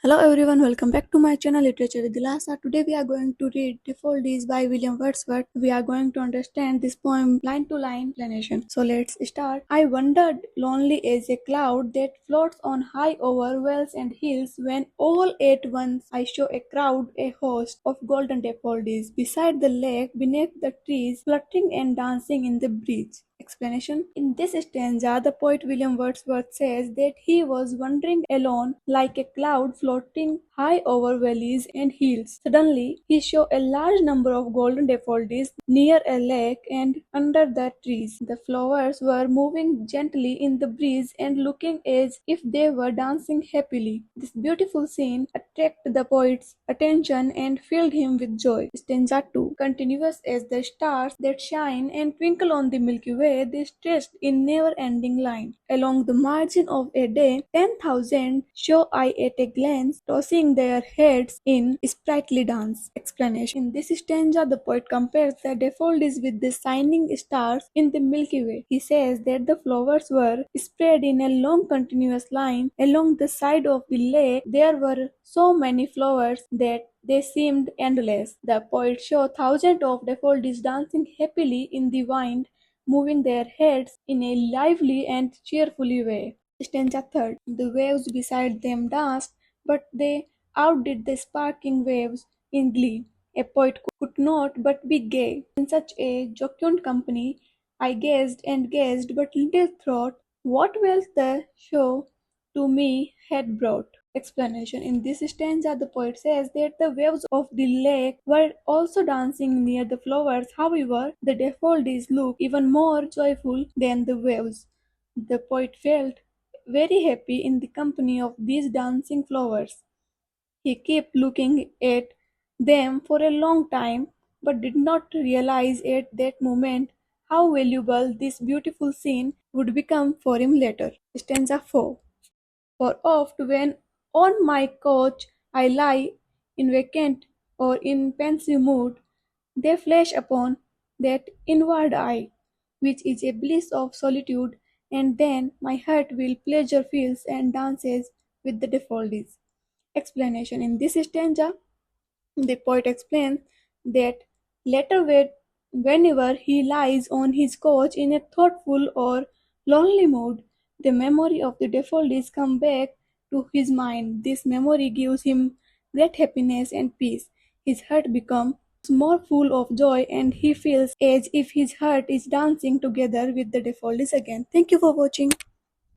Hello everyone, welcome back to my channel Literature with Dilasa. Today we are going to read Daffodils by William Wordsworth. We are going to understand this poem line to line explanation. So let's start. I wandered lonely as a cloud that floats on high over wells and hills when all at once I saw a crowd, a host of golden daffodils beside the lake, beneath the trees, fluttering and dancing in the breeze. Explanation. In this stanza, the poet William Wordsworth says that he was wandering alone like a cloud floating high over valleys and hills. Suddenly, he saw a large number of golden daffodils near a lake and under the trees. The flowers were moving gently in the breeze and looking as if they were dancing happily. This beautiful scene attracted the poet's attention and filled him with joy. Stanza 2. Continuous as the stars that shine and twinkle on the Milky Way, they stretched in never-ending line. Along the margin of a day, 10,000 saw I at a glance, tossing their heads in sprightly dance. Explanation. In this stanza, the poet compares the daffodils with the shining stars in the Milky Way. He says that the flowers were spread in a long continuous line along the side of the lake. There were so many flowers that they seemed endless. The poet saw thousands of daffodils dancing happily in the wind, moving their heads in a lively and cheerful way. Stanza 3. The waves beside them danced, but they outdid the sparkling waves in glee. A poet could not but be gay. In such a jocund company, I gazed and gazed, but little thought what wealth the show to me had brought. Explanation. In this stanza, the poet says that the waves of the lake were also dancing near the flowers. However, the daffodils looked even more joyful than the waves. The poet felt very happy in the company of these dancing flowers. He kept looking at them for a long time, but did not realize at that moment how valuable this beautiful scene would become for him later. Stanza 4. For oft when on my couch I lie in vacant or in pensive mood, they flash upon that inward eye, which is a bliss of solitude, and then my heart will pleasure feels and dances with the daffodils. Explanation. In this stanza, the poet explains that later whenever he lies on his couch in a thoughtful or lonely mood, the memory of the daffodils comes back to his mind. This memory gives him great happiness and peace. His heart becomes more full of joy and he feels as if his heart is dancing together with the daffodils again. Thank you for watching.